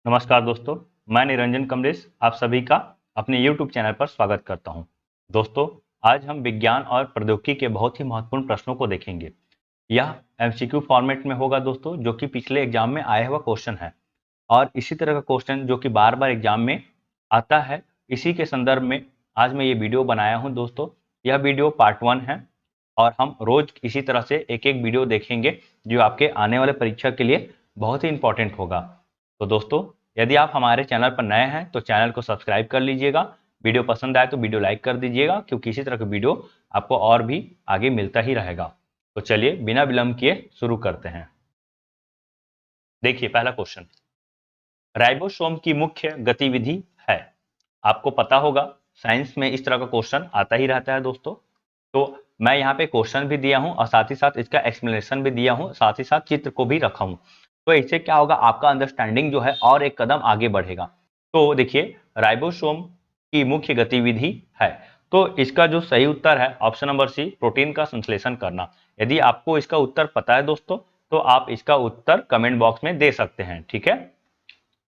नमस्कार दोस्तों, मैं निरंजन कमलेश आप सभी का अपने YouTube चैनल पर स्वागत करता हूं। दोस्तों, आज हम विज्ञान और प्रौद्योगिकी के बहुत ही महत्वपूर्ण प्रश्नों को देखेंगे। यह एमसीक्यू फॉर्मेट में होगा दोस्तों, जो कि पिछले एग्जाम में आया हुआ क्वेश्चन है और इसी तरह का क्वेश्चन जो कि बार-बार एग्जाम में आता है, इसी के संदर्भ में आज मैं ये वीडियो बनाया हूँ दोस्तों। यह वीडियो पार्ट 1 है और हम रोज इसी तरह से एक-एक वीडियो देखेंगे, जो आपके आने वाले परीक्षा के लिए बहुत ही इंपॉर्टेंट होगा। तो दोस्तों, यदि आप हमारे चैनल पर नए हैं तो चैनल को सब्सक्राइब कर लीजिएगा। वीडियो पसंद आए तो वीडियो लाइक कर दीजिएगा, क्योंकि इसी तरह का वीडियो आपको और भी आगे मिलता ही रहेगा। तो चलिए बिना विलंब किए शुरू करते हैं। देखिए पहला क्वेश्चन, राइबोसोम की मुख्य गतिविधि है। आपको पता होगा साइंस में इस तरह का क्वेश्चन आता ही रहता है दोस्तों। तो मैं यहाँ पे क्वेश्चन भी दिया हूँ और साथ ही साथ इसका एक्सप्लेनेशन भी दिया हूँ, साथ ही साथ चित्र को भी रखा हूँ। तो इससे क्या होगा, आपका अंडरस्टैंडिंग जो है और एक कदम आगे बढ़ेगा। तो देखिए, राइबोसोम की मुख्य गतिविधि है, तो इसका जो सही उत्तर है ऑप्शन नंबर सी, प्रोटीन का संश्लेषण करना। यदि आपको इसका उत्तर पता है दोस्तों, तो आप इसका उत्तर कमेंट बॉक्स में दे सकते हैं, ठीक है।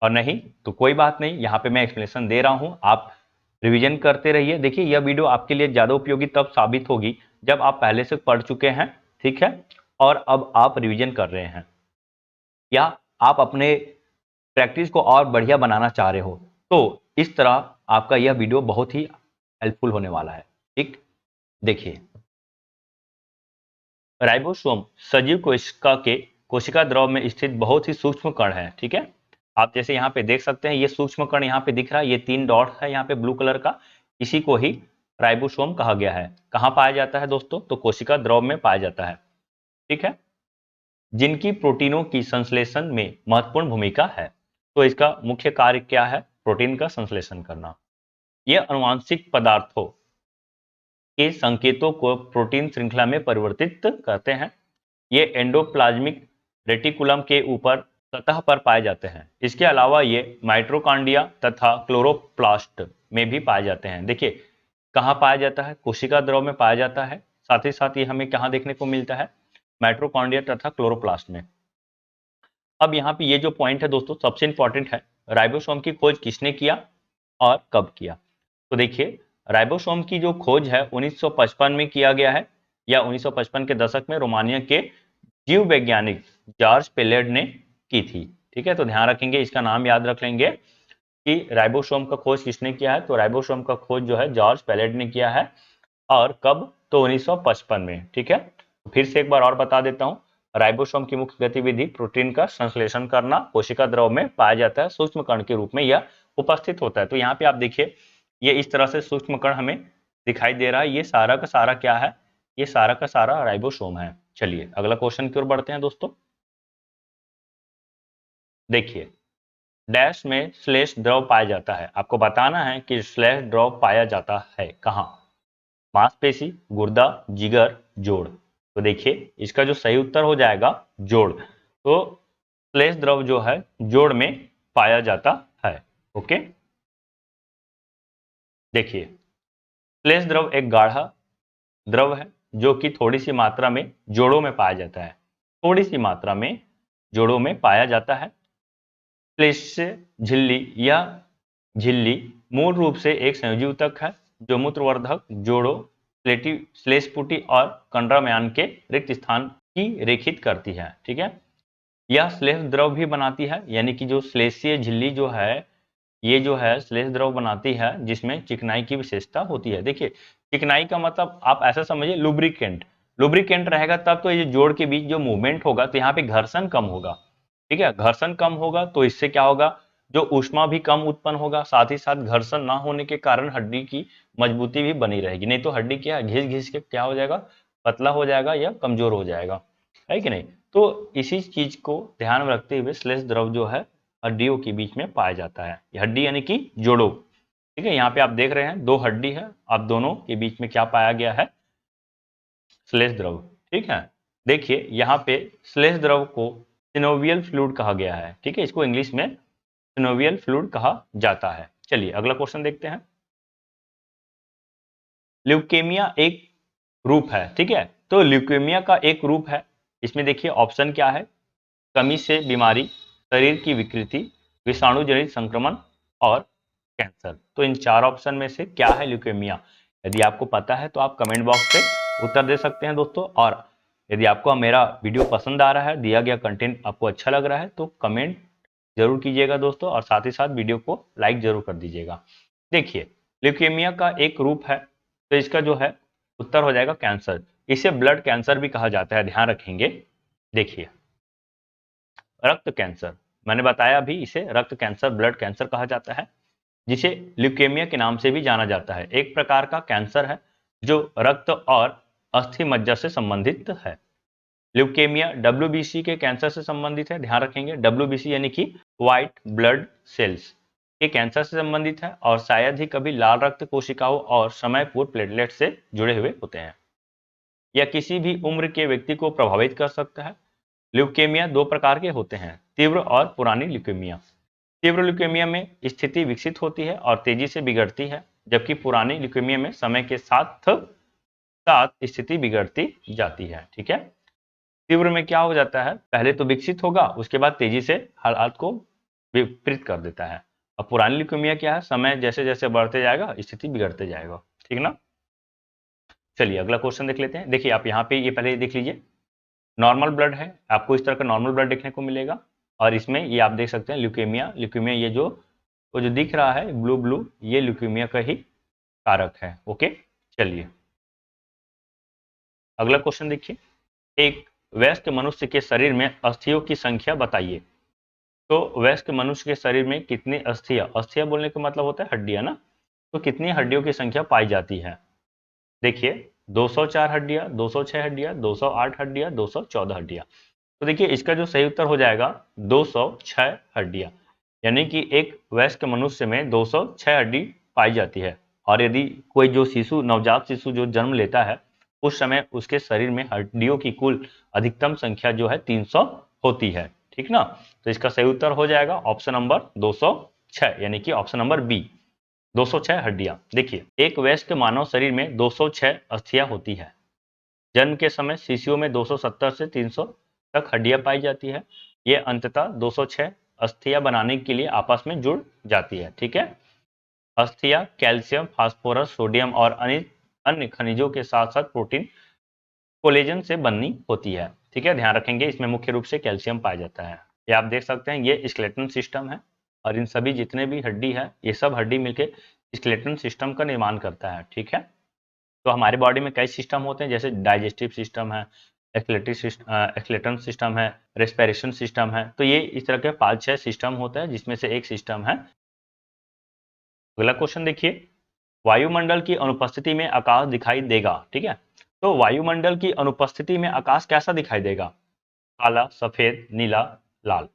और नहीं तो कोई बात नहीं, यहाँ पे मैं एक्सप्लेनेशन दे रहा हूँ, आप रिवीजन करते रहिए। देखिए, यह वीडियो आपके लिए ज़्यादा उपयोगी तब साबित होगी जब आप पहले से पढ़ चुके हैं, ठीक है, और अब आप रिवीजन कर रहे हैं या आप अपने प्रैक्टिस को और बढ़िया बनाना चाह रहे हो, तो इस तरह आपका यह वीडियो बहुत ही हेल्पफुल होने वाला है, ठीक। देखिए, राइबोसोम सजीव कोशिका द्रव में स्थित बहुत ही सूक्ष्म कण है, ठीक है। आप जैसे यहाँ पे देख सकते हैं, ये सूक्ष्म कण यहाँ पे दिख रहा है, ये 3 डॉट है यहाँ पे ब्लू कलर का, इसी को ही राइबोसोम कहा गया है। कहाँ पाया जाता है दोस्तों, तो कोशिका द्रव में पाया जाता है, ठीक है, जिनकी प्रोटीनों की संश्लेषण में महत्वपूर्ण भूमिका है। तो इसका मुख्य कार्य क्या है, प्रोटीन का संश्लेषण करना। यह अनुवांशिक पदार्थों के संकेतों को प्रोटीन श्रृंखला में परिवर्तित करते हैं। ये एंडोप्लाज्मिक रेटिकुलम के ऊपर सतह पर पाए जाते हैं। इसके अलावा ये माइटोकॉन्ड्रिया तथा क्लोरोप्लास्ट में भी पाए जाते हैं। देखिए, कहाँ पाया जाता है, कोशिका द्रव में पाया जाता है, साथ ही साथ ये हमें कहाँ देखने को मिलता है, माइटोकॉन्ड्रिया तथा क्लोरोप्लास्ट में। अब यहाँ पे ये जो पॉइंट है दोस्तों, सबसे इंपॉर्टेंट है, राइबोसोम की खोज किसने किया और कब किया। तो देखिए, राइबोसोम की जो खोज है 1955 में किया गया है, या 1955 के दशक में रोमानिया के जीव वैज्ञानिक जॉर्ज पेलेड ने की थी, ठीक है। तो ध्यान रखेंगे, इसका नाम याद रख लेंगे कि राइबोसोम का खोज किसने किया है। तो राइबोसोम का खोज जो है जॉर्ज पेलेड ने किया है, और कब, तो 1955 में, ठीक है। फिर से एक बार और बता देता हूँ, राइबोसोम की मुख्य गतिविधि प्रोटीन का संश्लेषण करना, कोशिका द्रव में पाया जाता है, सूक्ष्म कण के रूप में यह उपस्थित होता है। तो यहाँ पे आप देखिए, ये इस तरह से सूक्ष्म कण हमें दिखाई दे रहा है, ये सारा का सारा क्या है, ये सारा का सारा राइबोसोम है। चलिए अगला क्वेश्चन की ओर बढ़ते हैं दोस्तों। देखिए, डैश में श्लेष द्रव पाया जाता है। आपको बताना है कि श्लेष द्रव पाया जाता है कहाँ, मांसपेशी, गुर्दा, जिगर, जोड़। तो देखिए, इसका जो सही उत्तर हो जाएगा जोड़। तो श्लेष द्रव जो है जोड़ में पाया जाता है, ओके। देखिए, श्लेष द्रव एक गाढ़ा द्रव है जो कि थोड़ी सी मात्रा में जोड़ों में पाया जाता है, थोड़ी सी मात्रा में जोड़ों में पाया जाता है। श्लेष्य झिल्ली या झिल्ली मूल रूप से एक संयोजी ऊतक है जो मूत्रवर्धक जोड़ों, श्लेष्मपुटी और कंडराम्यान के रिक्त स्थान की रेखित करती है, ठीक है। यह श्लेष द्रव भी बनाती है, यानी कि जो श्लेष्य झिल्ली जो है, ये जो है श्लेष द्रव बनाती है, जिसमें चिकनाई की विशेषता होती है। देखिए, चिकनाई का मतलब आप ऐसा समझिए, लुब्रिकेंट। लुब्रिकेंट रहेगा तब तो ये जोड़ के बीच जो मूवमेंट होगा, तो यहाँ पे घर्षण कम होगा, ठीक है। घर्षण कम होगा तो इससे क्या होगा, जो ऊष्मा भी कम उत्पन्न होगा, साथ ही साथ घर्षण ना होने के कारण हड्डी की मजबूती भी बनी रहेगी। नहीं तो हड्डी क्या घिस घिस के क्या हो जाएगा, पतला हो जाएगा या कमजोर हो जाएगा, है कि नहीं। तो इसी चीज को ध्यान में रखते हुए श्लेष द्रव जो है हड्डियों के बीच में पाया जाता है। हड्डी यानी कि जोड़ों, ठीक है। यहाँ पे आप देख रहे हैं 2 हड्डी है, अब दोनों के बीच में क्या पाया गया है, श्लेष द्रव, ठीक है। देखिए, यहाँ पे श्लेष द्रव को सिनोवियल फ्लूइड कहा गया है, ठीक है। इसको इंग्लिश में सिनोवियल फ्लूइड कहा जाता है। चलिए अगला क्वेश्चन देखते हैं। ल्यूकेमिया एक रूप है, ठीक है। तो ल्यूकेमिया का एक रूप है, इसमें देखिए ऑप्शन क्या है, कमी से बीमारी, शरीर की विकृति, विषाणु जनित संक्रमण और कैंसर। तो इन 4 ऑप्शन में से क्या है ल्यूकेमिया? यदि आपको पता है तो आप कमेंट बॉक्स पे उत्तर दे सकते हैं दोस्तों। और यदि आपको मेरा वीडियो पसंद आ रहा है, दिया गया कंटेंट आपको अच्छा लग रहा है, तो कमेंट जरूर कीजिएगा दोस्तों, और साथ ही साथ वीडियो को लाइक जरूर कर दीजिएगा। देखिए, ल्यूकेमिया का एक रूप है, तो इसका जो है उत्तर हो जाएगा कैंसर। इसे ब्लड कैंसर भी कहा जाता है, ध्यान रखेंगे। देखिए, रक्त कैंसर, मैंने बताया अभी, इसे रक्त कैंसर, ब्लड कैंसर कहा जाता है, जिसे ल्यूकेमिया के नाम से भी जाना जाता है। एक प्रकार का कैंसर है जो रक्त और अस्थि मज्जा से संबंधित है। ल्यूकेमिया डब्ल्यूबीसी के कैंसर से संबंधित है, ध्यान रखेंगे। डब्ल्यूबीसी यानी कि व्हाइट ब्लड सेल्स के कैंसर से संबंधित है, और शायद ही कभी लाल रक्त कोशिकाओं और समय पूर्व प्लेटलेट से जुड़े हुए होते हैं। यह किसी भी उम्र के व्यक्ति को प्रभावित कर सकता है। ल्यूकेमिया 2 प्रकार के होते हैं, तीव्र और पुरानी ल्यूकेमिया। तीव्र ल्यूकेमिया में स्थिति विकसित होती है और तेजी से बिगड़ती है, जबकि पुरानी ल्यूकेमिया में समय के साथ साथ स्थिति बिगड़ती जाती है। ठीक है, तीव्र में क्या हो जाता है, पहले तो विकसित होगा, उसके बाद तेजी से हालात को विपरीत कर देता है। अब पुरानी ल्यूकेमिया क्या है, समय जैसे जैसे बढ़ते जाएगा स्थिति बिगड़ते जाएगा। ठीक ना। चलिए अगला क्वेश्चन देख लेते हैं। देखिए, आप यहाँ पे ये पहले देख लीजिए, नॉर्मल ब्लड है, आपको इस तरह का नॉर्मल ब्लड देखने को मिलेगा, और इसमें ये आप देख सकते हैं ल्यूकेमिया। ल्यूकेमिया ये जो वो जो दिख रहा है ब्लू ब्लू, ये ल्यूकेमिया का ही कारक है। ओके, चलिए अगला क्वेश्चन देखिए, एक वयस्क मनुष्य के शरीर में अस्थियों की संख्या बताइए। तो वयस्क मनुष्य के शरीर में कितनी अस्थियां, अस्थियां बोलने का मतलब होता है हड्डियां ना, तो कितनी हड्डियों की संख्या पाई जाती है? देखिए, 204 हड्डियां, 206 हड्डियां, 208 हड्डियां, 214 हड्डियां। तो देखिए, इसका जो सही उत्तर हो जाएगा 206 हड्डियां, यानी कि एक वयस्क मनुष्य में 206 हड्डी पाई जाती है। और यदि कोई जो शिशु, नवजात शिशु जो जन्म लेता है, उस समय उसके शरीर में हड्डियों की कुल अधिकतम संख्या जो है 300 होती है। ठीक ना। तो इसका सही उत्तर हो जाएगा ऑप्शन नंबर 206, यानी कि ऑप्शन नंबर बी, 206 हड्डियां। देखिए, एक वयस्क मानव शरीर में 206 अस्थियां होती है। जन्म के समय शिशुओं में 270 से 300 तक हड्डियां पाई जाती है। ये अंततः 206 अस्थियां बनाने के लिए आपस में जुड़ जाती है। ठीक है, अस्थियां कैल्शियम, फास्फोरस, सोडियम और अन्य खनिजों के साथ साथ प्रोटीन, कोलेजन से बनी होती है। ठीक है, ध्यान रखेंगे, इसमें मुख्य रूप से कैल्शियम पाया जाता है। ये आप देख सकते हैं, ये स्केलेटन सिस्टम है, और इन सभी जितने भी हड्डी है, ये सब हड्डी मिलकर स्केलेटन सिस्टम का निर्माण करता है। ठीक है, तो हमारे बॉडी में कई सिस्टम होते हैं, जैसे डाइजेस्टिव सिस्टम है, एक्सलेटन सिस्टम है, रेस्पिरेशन सिस्टम है। तो ये इस तरह के 5-6 सिस्टम होते हैं, जिसमें से एक सिस्टम है। अगला क्वेश्चन देखिए, वायुमंडल की अनुपस्थिति में आकाश दिखाई देगा। ठीक है, तो वायुमंडल की अनुपस्थिति में आकाश कैसा दिखाई देगा? काला, सफेद, नीला, लाल।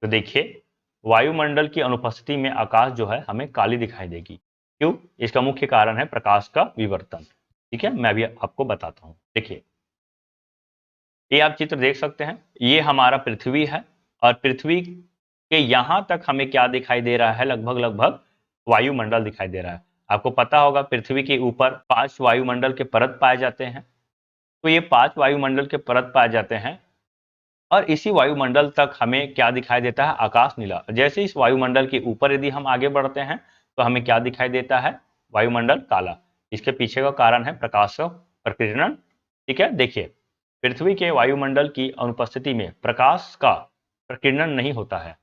तो देखिए, वायुमंडल की अनुपस्थिति में आकाश जो है हमें काली दिखाई देगी। क्यों? इसका मुख्य कारण है प्रकाश का विवर्तन। ठीक है, मैं भी आपको बताता हूं। देखिए, ये आप चित्र देख सकते हैं, ये हमारा पृथ्वी है, और पृथ्वी के यहां तक हमें क्या दिखाई दे रहा है, लगभग लगभग वायुमंडल दिखाई दे रहा है। आपको पता होगा, पृथ्वी के ऊपर 5 वायुमंडल के परत पाए जाते हैं। तो ये 5 वायुमंडल के परत पाए जाते हैं, और इसी वायुमंडल तक हमें क्या दिखाई देता है, आकाश नीला। जैसे इस वायुमंडल के ऊपर यदि हम आगे बढ़ते हैं, तो हमें क्या दिखाई देता है, वायुमंडल काला। इसके पीछे का कारण है प्रकाश का प्रकीर्णन। ठीक है, देखिए, पृथ्वी के वायुमंडल की अनुपस्थिति में प्रकाश का प्रकीर्णन नहीं होता है,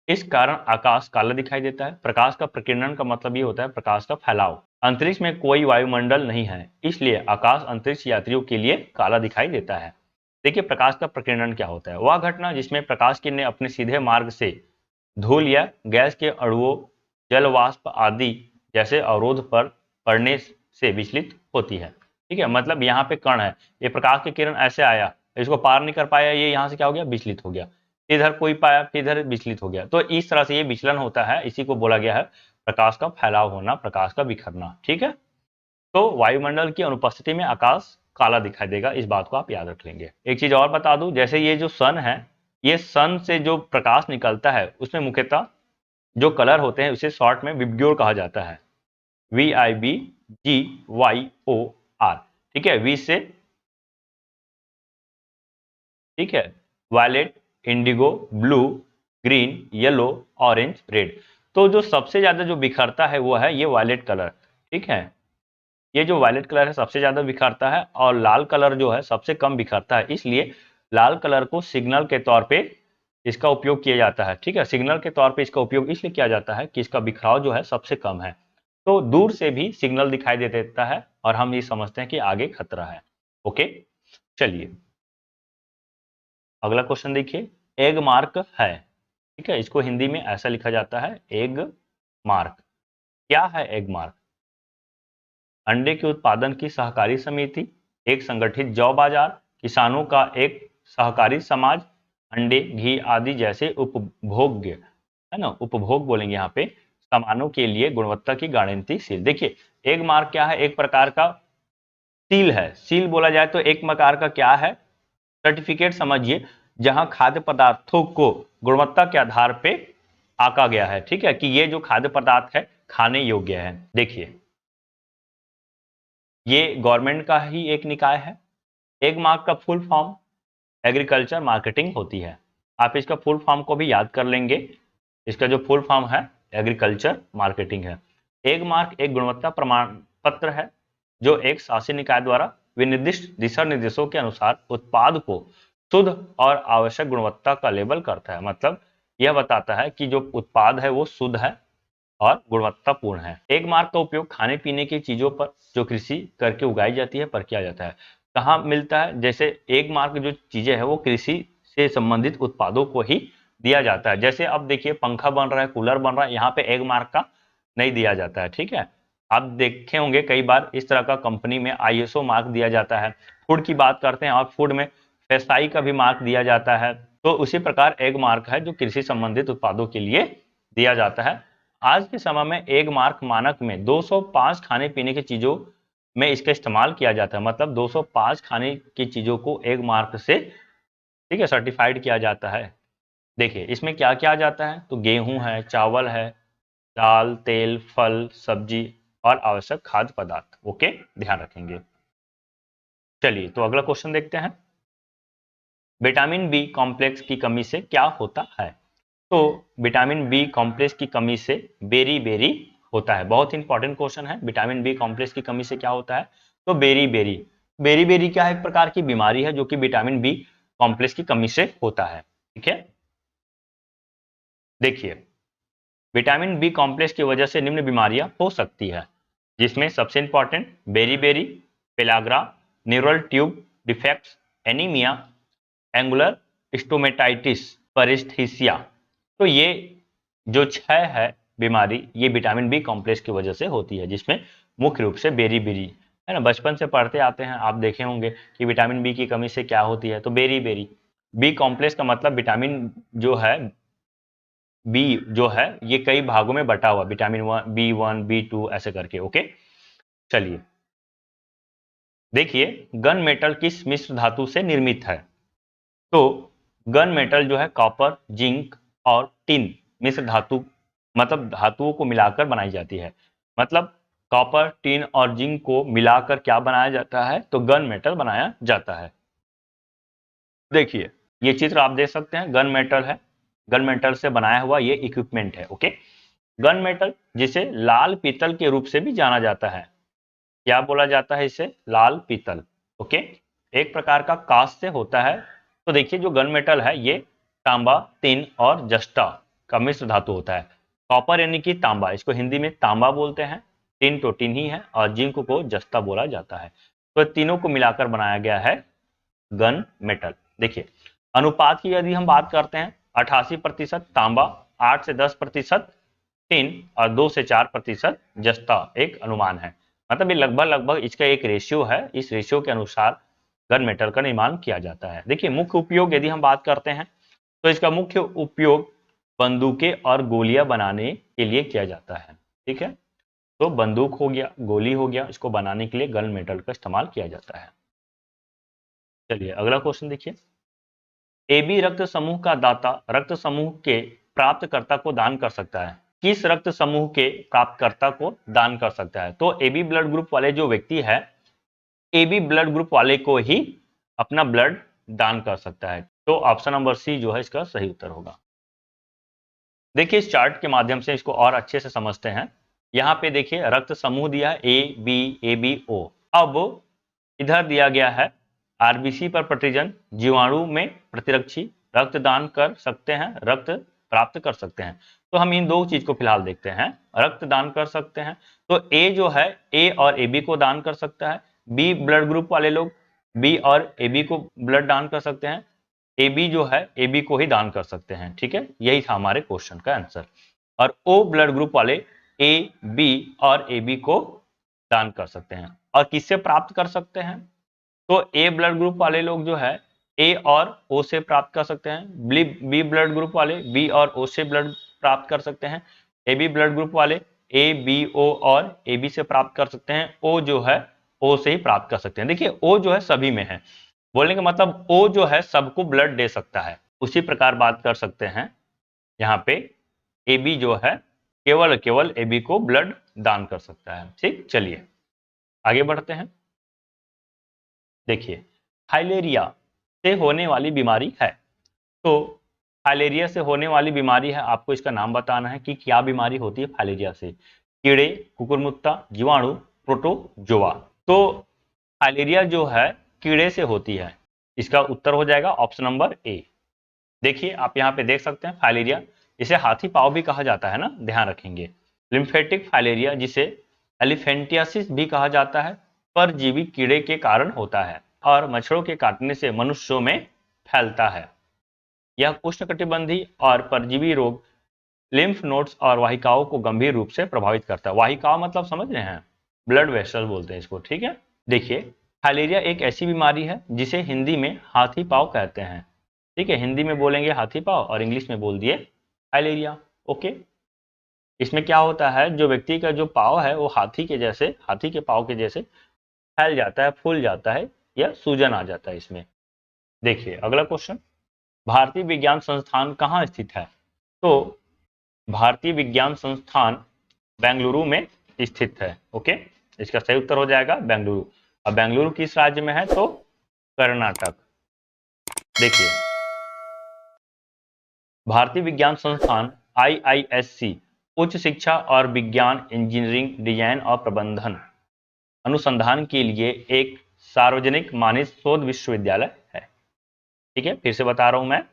इस कारण आकाश काला दिखाई देता है। प्रकाश का प्रकीर्णन का मतलब ये होता है प्रकाश का फैलाव। अंतरिक्ष में कोई वायुमंडल नहीं है, इसलिए आकाश अंतरिक्ष यात्रियों के लिए काला दिखाई देता है। देखिए, प्रकाश का प्रकीर्णन क्या होता है, वह घटना जिसमें प्रकाश किरणें अपने सीधे मार्ग से धूल या गैस के अणुओं, जल वाष्प आदि जैसे अवरोध पर पड़ने से विचलित होती है। ठीक है, मतलब यहाँ पे कण है, ये प्रकाश की किरण ऐसे आया, इसको पार नहीं कर पाया, ये यहाँ से क्या हो गया, विचलित हो गया। इधर कोई पाया, फिर इधर विचलित हो गया। तो इस तरह से ये विचलन होता है, इसी को बोला गया है प्रकाश का फैलाव होना, प्रकाश का बिखरना। ठीक है, तो वायुमंडल की अनुपस्थिति में आकाश काला दिखाई देगा, इस बात को आप याद रख लेंगे। एक चीज और बता दूं, जैसे ये जो सन है, ये सन से जो प्रकाश निकलता है, उसमें मुख्यतः जो कलर होते हैं उसे शॉर्ट में विबग्योर कहा जाता है, VIBGYOR। ठीक है, वी से, ठीक है, violet, indigo, blue, green, yellow orange, red. तो जो सबसे ज्यादा जो बिखरता है वो है ये वायलेट कलर, ठीक है। ये जो वायलेट कलर है सबसे ज्यादा बिखरता है और लाल कलर जो है सबसे कम बिखरता है, इसलिए लाल कलर को सिग्नल के तौर पे इसका उपयोग किया जाता है, ठीक है। सिग्नल के तौर पे इसका उपयोग इसलिए किया जाता है कि इसका बिखराव जो है सबसे कम है, तो दूर से भी सिग्नल दिखाई दे देता है और हम ये समझते हैं कि आगे खतरा है। ओके, चलिए अगला क्वेश्चन देखिए। एग मार्क है, ठीक है, इसको हिंदी में ऐसा लिखा जाता है एग मार्क। क्या है एग मार्क? अंडे के उत्पादन की सहकारी समिति, एक संगठित जौ बाजार, किसानों का एक सहकारी समाज, अंडे, घी आदि जैसे उपभोग्य, है ना, उपभोग बोलेंगे यहाँ पे, सामानों के लिए गुणवत्ता की गारंटी सील। देखिए एग मार्क क्या है? एक प्रकार का सील है। सील बोला जाए तो एक प्रकार का क्या है? सर्टिफिकेट समझिए, जहां खाद्य पदार्थों को गुणवत्ता के आधार पे आका गया है, ठीक है, कि ये जो खाद्य पदार्थ है खाने योग्य है। देखिए ये गवर्नमेंट का ही एक निकाय है। एग मार्क का फुल फॉर्म एग्रीकल्चर मार्केटिंग होती है। आप इसका फुल फॉर्म को भी याद कर लेंगे। इसका जो फुल फॉर्म है एग्रीकल्चर मार्केटिंग है। एग मार्क एक गुणवत्ता प्रमाण पत्र है जो एक शासी निकाय द्वारा विनिर्दिष्ट दिशा निर्देशों के अनुसार उत्पाद को शुद्ध और आवश्यक गुणवत्ता का लेबल करता है। मतलब यह बताता है कि जो उत्पाद है वो शुद्ध है और गुणवत्तापूर्ण है। एग मार्क का उपयोग खाने पीने की चीजों पर जो कृषि करके उगाई जाती है पर किया जाता है। कहाँ मिलता है? जैसे एग मार्क जो चीजें है वो कृषि से संबंधित उत्पादों को ही दिया जाता है। जैसे अब देखिए पंखा बन रहा है, कूलर बन रहा है, यहाँ पे एग मार्क का नहीं दिया जाता है, ठीक है। आप देखे होंगे कई बार इस तरह का कंपनी में आईएसओ मार्क दिया जाता है। फूड की बात करते हैं और फूड में फेसाई का भी मार्क दिया जाता है। तो उसी प्रकार एग मार्क है जो कृषि संबंधित उत्पादों के लिए दिया जाता है। आज के समय में एग मार्क मानक में 205 खाने पीने की चीजों में इसका इस्तेमाल किया जाता है। मतलब 205 खाने की चीजों को एग मार्क से, ठीक है, सर्टिफाइड किया जाता है। देखिए इसमें क्या क्या आ जाता है, तो गेहूं है, चावल है, दाल, तेल, फल, सब्जी और आवश्यक खाद्य पदार्थ। ओके, ध्यान रखेंगे। चलिए तो अगला क्वेश्चन देखते हैं। विटामिन बी कॉम्प्लेक्स की कमी से क्या होता है? तो विटामिन बी कॉम्प्लेक्स की कमी से बेरी बेरी होता है। बहुत इंपॉर्टेंट क्वेश्चन है। विटामिन बी कॉम्प्लेक्स की कमी से क्या होता है? तो बेरी बेरी। बेरी बेरी क्या है? एक प्रकार की बीमारी है जो कि विटामिन बी कॉम्प्लेक्स की कमी से होता है, ठीक है। देखिए विटामिन बी कॉम्प्लेक्स की वजह से निम्न बीमारियां हो सकती है, जिसमें सबसे important beriberi, pellagra, neural tube defects, anaemia, angular stomatitis, paraesthesia. तो ये जो छह है बीमारी ये विटामिन बी कॉम्प्लेक्स की वजह से होती है, जिसमें मुख्य रूप से बेरी बेरी, है ना, बचपन से पढ़ते आते हैं, आप देखे होंगे कि विटामिन बी की कमी से क्या होती है, तो बेरी बेरी। बी कॉम्प्लेक्स का मतलब विटामिन जो है बी जो है ये कई भागों में बटा हुआ, विटामिन बी 1 बी 2 ऐसे करके। ओके, चलिए देखिए गन मेटल किस मिश्र धातु से निर्मित है? तो गन मेटल जो है कॉपर, जिंक और टिन मिश्र धातु, मतलब धातुओं को मिलाकर बनाई जाती है। मतलब कॉपर, टिन और जिंक को मिलाकर क्या बनाया जाता है? तो गन मेटल बनाया जाता है। देखिए ये चित्र आप देख सकते हैं, गन मेटल है, गन मेटल से बनाया हुआ ये इक्विपमेंट है। ओके, गन मेटल जिसे लाल पीतल के रूप से भी जाना जाता है। क्या बोला जाता है इसे? लाल पीतल। ओके, एक प्रकार का कांस्य से होता है। तो देखिए जो गन मेटल है ये तांबा, टिन और जस्टा का मिश्र धातु होता है। कॉपर यानी कि तांबा, इसको हिंदी में तांबा बोलते हैं। टिन तो टिन ही है और जिंक को जस्ता बोला जाता है। तो तीनों को मिलाकर बनाया गया है गन मेटल। देखिए अनुपात की यदि हम बात करते हैं, 88% तांबा, 8 से 10% टिन और 2 से 4% जस्ता एक अनुमान है। मतलब ये लगभग लगभग इसका एक रेशियो है। इस रेशियो के अनुसार गन मेटल का निर्माण किया जाता है। देखिए मुख्य उपयोग यदि हम बात करते हैं तो इसका मुख्य उपयोग बंदूकें और गोलियां बनाने के लिए किया जाता है, ठीक है। तो बंदूक हो गया, गोली हो गया, इसको बनाने के लिए गन मेटल का इस्तेमाल किया जाता है। चलिए अगला क्वेश्चन देखिए। एबी रक्त समूह का दाता रक्त समूह के प्राप्तकर्ता को दान कर सकता है। किस रक्त समूह के प्राप्तकर्ता को दान कर सकता है? तो एबी ब्लड ग्रुप वाले जो व्यक्ति है, एबी ब्लड ग्रुप वाले को ही अपना ब्लड दान कर सकता है। तो ऑप्शन नंबर सी जो है इसका सही उत्तर होगा। देखिए इस चार्ट के माध्यम से इसको और अच्छे से समझते हैं। यहाँ पे देखिए रक्त समूह दिया है ए बी ओ। अब इधर दिया गया है आरबीसी पर प्रतिजन, जीवाणु में प्रतिरक्षी, रक्तदान कर सकते हैं, रक्त प्राप्त कर सकते हैं। तो हम इन दो चीज को फिलहाल देखते हैं। रक्तदान कर सकते हैं तो ए जो है ए और ए बी को दान कर सकता है। बी ब्लड ग्रुप वाले लोग बी और ए बी को ब्लड दान कर सकते हैं। ए बी जो है ए बी को ही दान कर सकते हैं। ठीक है, यही था हमारे क्वेश्चन का आंसर। और ओ ब्लड ग्रुप वाले ए बी और ए बी को दान कर सकते हैं। और किससे प्राप्त कर सकते हैं? तो ए ब्लड ग्रुप वाले लोग जो है ए और ओ से प्राप्त कर सकते हैं। बी ब्लड ग्रुप वाले बी और ओ से ब्लड प्राप्त कर सकते हैं। ए बी ब्लड ग्रुप वाले ए बी ओ और ए बी से प्राप्त कर सकते हैं। ओ जो है ओ से ही प्राप्त कर सकते हैं। देखिए ओ जो है सभी में है, बोलने का मतलब ओ जो है सबको ब्लड दे सकता है। उसी प्रकार बात कर सकते हैं यहाँ पे ए बी जो है केवल ए बी को ब्लड दान कर सकता है। ठीक, चलिए आगे बढ़ते हैं। देखिए फाइलेरिया से होने वाली बीमारी है। तो फाइलेरिया से होने वाली बीमारी है, आपको इसका नाम बताना है कि क्या बीमारी होती है फाइलेरिया से। कीड़े, कुकुरमुत्ता, जीवाणु, प्रोटोजोआ। तो फाइलेरिया जो है कीड़े से होती है। इसका उत्तर हो जाएगा ऑप्शन नंबर ए। देखिए आप यहाँ पे देख सकते हैं फाइलेरिया, इसे हाथी पाँव भी कहा जाता है ना, ध्यान रखेंगे। लिम्फेटिक फाइलेरिया जिसे एलिफेंटियासिस भी कहा जाता है, परजीवी कीड़े के कारण होता है और मच्छरों के काटने से मनुष्यों में फैलता है। यह उष्णकटिबंधीय और परजीवी रोग लिम्फ नोड्स और वाहिकाओं को गंभीर रूप से प्रभावित करता है। वाहिकाओं मतलब समझ रहे हैं, ब्लड वेसल बोलते हैं इसको। ठीक है, देखिए फाइलेरिया एक ऐसी बीमारी है जिसे हिंदी में हाथी पाँव कहते हैं। ठीक है, हिंदी में बोलेंगे हाथी पाँव और इंग्लिश में बोल दिए फाइलेरिया। ओके, इसमें क्या होता है, जो व्यक्ति का जो पाँव है वो हाथी के पाँव के जैसे फैल जाता है, फूल जाता है या सूजन आ जाता है इसमें। देखिए अगला क्वेश्चन, भारतीय विज्ञान संस्थान कहाँ स्थित है? तो भारतीय विज्ञान संस्थान बेंगलुरु में स्थित है। ओके, इसका सही उत्तर हो जाएगा बेंगलुरु। अब बेंगलुरु किस राज्य में है? तो कर्नाटक। देखिए भारतीय विज्ञान संस्थान आईआईएससी उच्च शिक्षा और विज्ञान, इंजीनियरिंग, डिजाइन और प्रबंधन अनुसंधान के लिए एक सार्वजनिक मानित शोध विश्वविद्यालय है। ठीक है, फिर से बता रहा हूं मैं,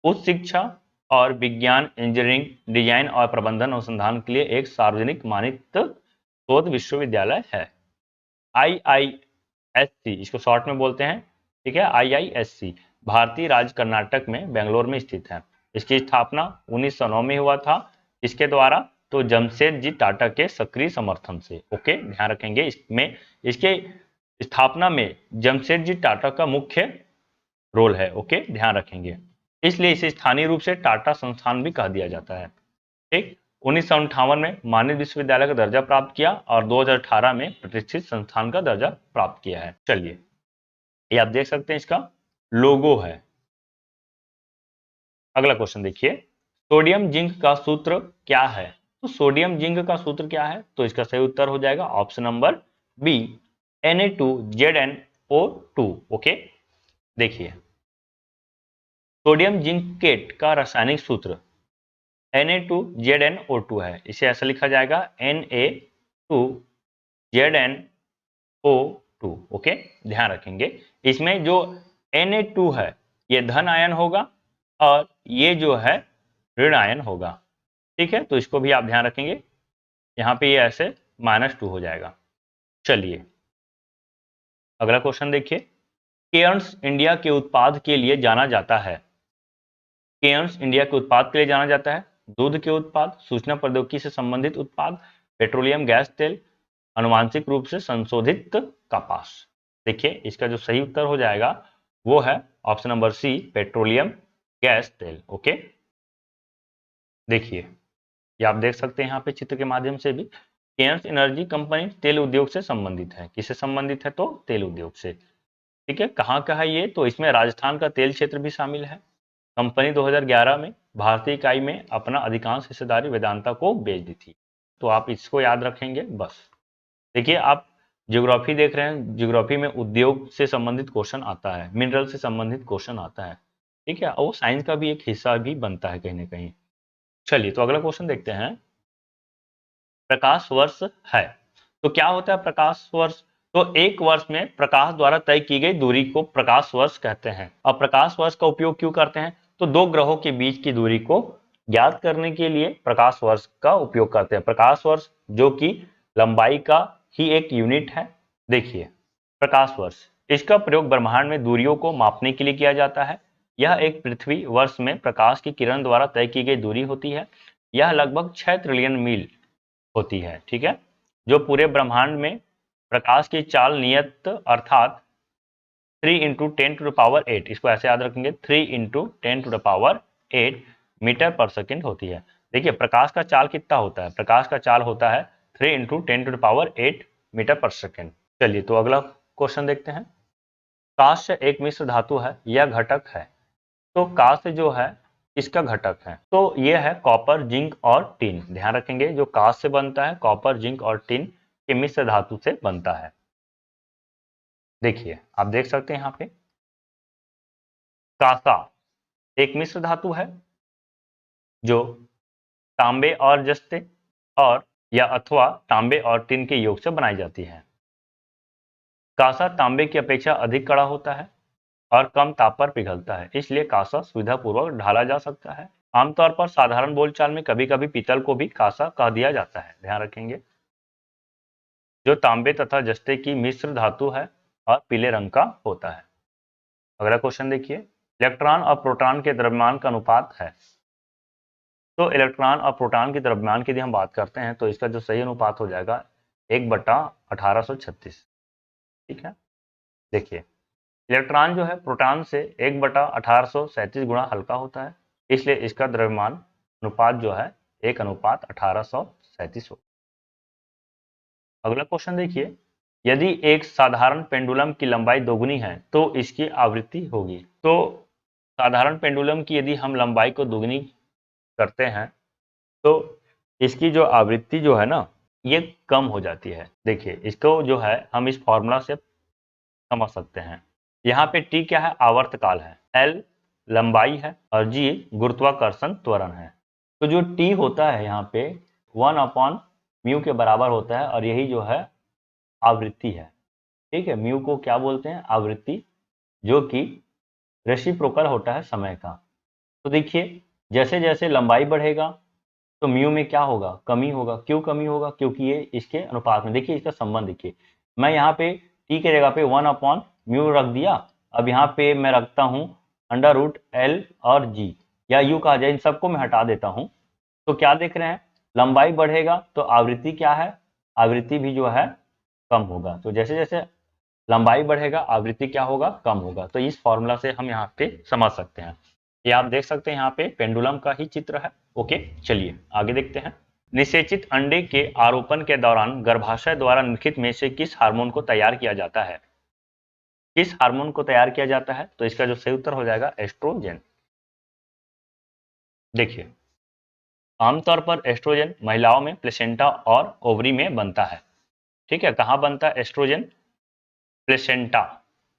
उच्च शिक्षा और विज्ञान, इंजीनियरिंग, डिजाइन और प्रबंधन अनुसंधान के लिए एक सार्वजनिक मानित शोध विश्वविद्यालय है। आईआईएससी इसको शॉर्ट में बोलते हैं। ठीक है, आईआईएससी भारतीय राज्य कर्नाटक में बेंगलोर में स्थित है। इसकी स्थापना 1909 में हुआ था। इसके द्वारा तो जमशेदजी टाटा के सक्रिय समर्थन से। ओके, ध्यान रखेंगे इसमें, इसके स्थापना में जमशेदजी टाटा का मुख्य रोल है। ओके, ध्यान रखेंगे, इसलिए इसे स्थानीय रूप से टाटा संस्थान भी कह दिया जाता है। ठीक, 1958 में मानित विश्वविद्यालय का दर्जा प्राप्त किया और 2018 में प्रतिष्ठित संस्थान का दर्जा प्राप्त किया है। चलिए ये आप देख सकते हैं इसका लोगो है। अगला क्वेश्चन देखिए, सोडियम जिंक का सूत्र क्या है? तो सोडियम जिंक का सूत्र क्या है? तो इसका सही उत्तर हो जाएगा option number B, Na2ZnO2। Okay, देखिए सोडियम जिंकेट का रासायनिक सूत्र Na2ZnO2 है। इसे ऐसा लिखा जाएगा Na2ZnO2। ओके, ध्यान रखेंगे, इसमें जो Na2 है ये धन आयन होगा और ये जो है ऋण आयन होगा। ठीक है, तो इसको भी आप ध्यान रखेंगे, यहाँ पे ये ऐसे -2 हो जाएगा। चलिए अगला क्वेश्चन देखिए, केयर्न्स इंडिया के उत्पाद के लिए जाना जाता है। केयर्न्स इंडिया के उत्पाद के लिए जाना जाता है दूध के उत्पाद, सूचना प्रौद्योगिकी से संबंधित उत्पाद, पेट्रोलियम गैस तेल, अनुवांशिक रूप से संशोधित कपास। देखिए इसका जो सही उत्तर हो जाएगा वो है option number C, petroleum gas तेल। ओके, देखिए ये आप देख सकते हैं यहाँ पे चित्र के माध्यम से भी, केयर्न्स एनर्जी कंपनी तेल उद्योग से संबंधित है। किससे संबंधित है? तो तेल उद्योग से। ठीक है, कहाँ का है ये? तो इसमें राजस्थान का तेल क्षेत्र भी शामिल है। कंपनी 2011 में भारतीय इकाई में अपना अधिकांश हिस्सेदारी वेदांता को बेच दी थी। तो आप इसको याद रखेंगे बस। देखिए आप ज्योग्राफी देख रहे हैं, ज्योग्राफी में उद्योग से संबंधित क्वेश्चन आता है, मिनरल से संबंधित क्वेश्चन आता है। ठीक है, और वो साइंस का भी एक हिस्सा भी बनता है कहीं ना कहीं। चलिए तो अगला क्वेश्चन देखते हैं। प्रकाश वर्ष है, तो क्या होता है प्रकाश वर्ष? तो एक वर्ष में प्रकाश द्वारा तय की गई दूरी को प्रकाश वर्ष कहते हैं। अब प्रकाश वर्ष का उपयोग क्यों करते हैं? तो दो ग्रहों के बीच की दूरी को ज्ञात करने के लिए प्रकाश वर्ष का उपयोग करते हैं। प्रकाश वर्ष जो कि लंबाई का ही एक यूनिट है। देखिए प्रकाश वर्ष, इसका प्रयोग ब्रह्मांड में दूरियों को मापने के लिए किया जाता है। यह एक पृथ्वी वर्ष में प्रकाश की किरण द्वारा तय की गई दूरी होती है। यह लगभग 6 ट्रिलियन मील होती है। ठीक है, जो पूरे ब्रह्मांड में प्रकाश की चाल नियत अर्थात 3 इंटू 10⁸, इसको ऐसे याद रखेंगे 3 इंटू 10⁸ मीटर पर सेकेंड होती है। देखिए प्रकाश का चाल कितना होता है? प्रकाश का चाल होता है 3 इंटू 10⁸ मीटर पर सेकेंड। चलिए तो अगला क्वेश्चन देखते हैं। कांस्य एक मिश्र धातु है, यह घटक है। तो कांस्य जो है इसका घटक है, तो यह है कॉपर, जिंक और टिन। ध्यान रखेंगे जो कांस्य बनता है कॉपर, जिंक और टिन के मिश्र धातु से बनता है। देखिए आप देख सकते हैं यहाँ पे कांसा एक मिश्र धातु है जो तांबे और जस्ते और या अथवा तांबे और टिन के योग से बनाई जाती है। कांसा तांबे की अपेक्षा अधिक कड़ा होता है और कम ताप पर पिघलता है, इसलिए कांसा सुविधापूर्वक ढाला जा सकता है। आमतौर पर साधारण बोलचाल में कभी कभी पीतल को भी कांसा कह दिया जाता है। ध्यान रखेंगे जो तांबे तथा जस्ते की मिश्र धातु है और पीले रंग का होता है। अगला क्वेश्चन देखिए, इलेक्ट्रॉन और प्रोटॉन के द्रव्यमान का अनुपात है। तो इलेक्ट्रॉन और प्रोटॉन के द्रव्यमान की यदि हम बात करते हैं तो इसका जो सही अनुपात हो जाएगा 1/1836। ठीक है, देखिए इलेक्ट्रॉन जो है प्रोटॉन से 1/1837 गुणा हल्का होता है, इसलिए इसका द्रव्यमान अनुपात जो है 1/1837 हो। अगला क्वेश्चन देखिए, यदि एक साधारण पेंडुलम की लंबाई दोगुनी है तो इसकी आवृत्ति होगी। तो साधारण पेंडुलम की यदि हम लंबाई को दोगुनी करते हैं तो इसकी जो आवृत्ति जो है ना ये कम हो जाती है। देखिए इसको जो है हम इस फॉर्मूला से समझ सकते हैं। यहाँ पे टी क्या है? आवर्तकाल है, एल लंबाई है और जी गुरुत्वाकर्षण त्वरण है। तो जो टी होता है यहाँ पे 1/म्यू के बराबर होता है और यही जो है आवृत्ति है। ठीक है, म्यू को क्या बोलते हैं? आवृत्ति, जो कि रेसिप्रोकल होता है समय का। तो देखिए जैसे जैसे लंबाई बढ़ेगा तो म्यू में क्या होगा? कमी होगा। क्यों कमी होगा? क्योंकि ये इसके अनुपात में, देखिए इसका संबंध देखिए, मैं यहाँ पे टी के जगह पे 1/म्यू रख दिया। अब यहाँ पे मैं रखता हूँ √L और जी या यू कहा जाए, इन सबको मैं हटा देता हूँ। तो क्या देख रहे हैं? लंबाई बढ़ेगा तो आवृत्ति क्या है? आवृत्ति भी जो है कम होगा। तो जैसे जैसे लंबाई बढ़ेगा आवृत्ति क्या होगा? कम होगा। तो इस फॉर्मूला से हम यहाँ पे समझ सकते हैं। ये आप देख सकते हैं यहाँ पे पेंडुलम का ही चित्र है। ओके चलिए आगे देखते हैं। निषेचित अंडे के आरोपण के दौरान गर्भाशय द्वारा निम्नलिखित में से किस हार्मोन को तैयार किया जाता है? किस हार्मोन को तैयार किया जाता है? तो इसका जो सही उत्तर हो जाएगा एस्ट्रोजन। देखिए आमतौर पर एस्ट्रोजन महिलाओं में प्लेसेंटा और ओवरी में बनता है। ठीक है, कहाँ बनता है एस्ट्रोजन? प्लेसेंटा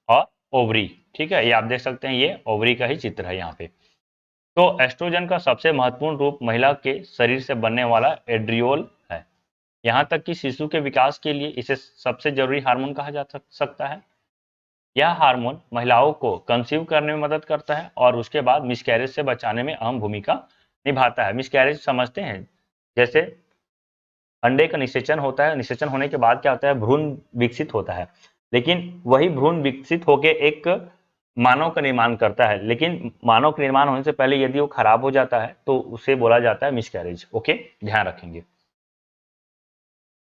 और ओवरी। ठीक है, ये आप देख सकते हैं, ये ओवरी का ही चित्र है यहाँ पे। तो एस्ट्रोजन का सबसे महत्वपूर्ण रूप महिला के शरीर से बनने वाला एड्रियोल है। यहाँ तक कि शिशु के विकास के लिए इसे सबसे जरूरी हार्मोन कहा जा सकता है। यह हार्मोन महिलाओं को कंसीव करने में मदद करता है और उसके बाद मिसकैरेज से बचाने में अहम भूमिका निभाता है। मिसकैरेज समझते हैं? जैसे अंडे का निषेचन होता है, निषेचन होने के बाद क्या होता है? भ्रूण विकसित होता है, लेकिन वही भ्रूण विकसित होकर एक मानव का निर्माण करता है, लेकिन मानव के निर्माण होने से पहले यदि वो खराब हो जाता है तो उसे बोला जाता है मिसकैरेज। ओके, ध्यान रखेंगे।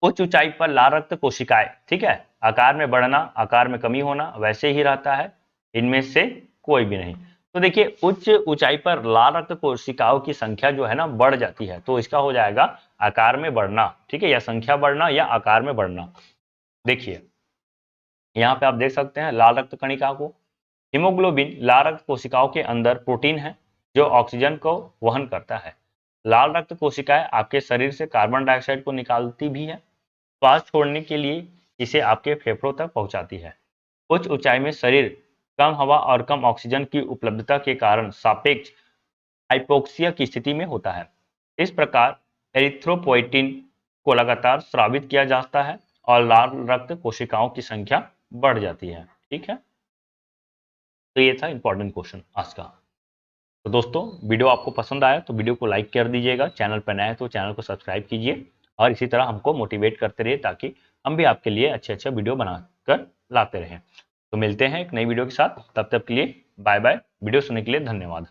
उच्च ऊंचाई पर लाल रक्त कोशिकाएं, ठीक है, आकार में बढ़ना, आकार में कमी होना वैसे ही रहता है, इनमें से कोई भी नहीं। तो देखिए उच्च ऊंचाई पर लाल रक्त कोशिकाओं की संख्या जो है ना बढ़ जाती है, तो इसका हो जाएगा आकार में बढ़ना। ठीक है, या संख्या बढ़ना या आकार में बढ़ना। देखिए यहाँ पे आप देख सकते हैं लाल रक्त कणिका को। हीमोग्लोबिन लाल रक्त कोशिकाओं के अंदर प्रोटीन है जो ऑक्सीजन को वहन करता है। लाल रक्त कोशिकाएं आपके शरीर से कार्बन डाइऑक्साइड को निकालती भी है, श्वास छोड़ने के लिए इसे आपके फेफड़ों तक पहुंचाती है। उच्च ऊंचाई में शरीर कम हवा और कम ऑक्सीजन की उपलब्धता के कारण सापेक्ष हाइपोक्सिया की स्थिति में होता है। इस प्रकार एरिथ्रोपोइटिन को लगातार स्रावित किया जाता है और लाल रक्त कोशिकाओं की संख्या बढ़ जाती है। ठीक है, तो ये था इंपॉर्टेंट क्वेश्चन आज का। तो दोस्तों, वीडियो आपको पसंद आया तो वीडियो को लाइक कर दीजिएगा, चैनल पर नए हैं तो चैनल को सब्सक्राइब कीजिए और इसी तरह हमको मोटिवेट करते रहिए ताकि हम भी आपके लिए अच्छे अच्छे वीडियो बनाकर लाते रहें। तो मिलते हैं एक नई वीडियो के साथ, तब तक के लिए बाय बाय। वीडियो सुनने के लिए धन्यवाद।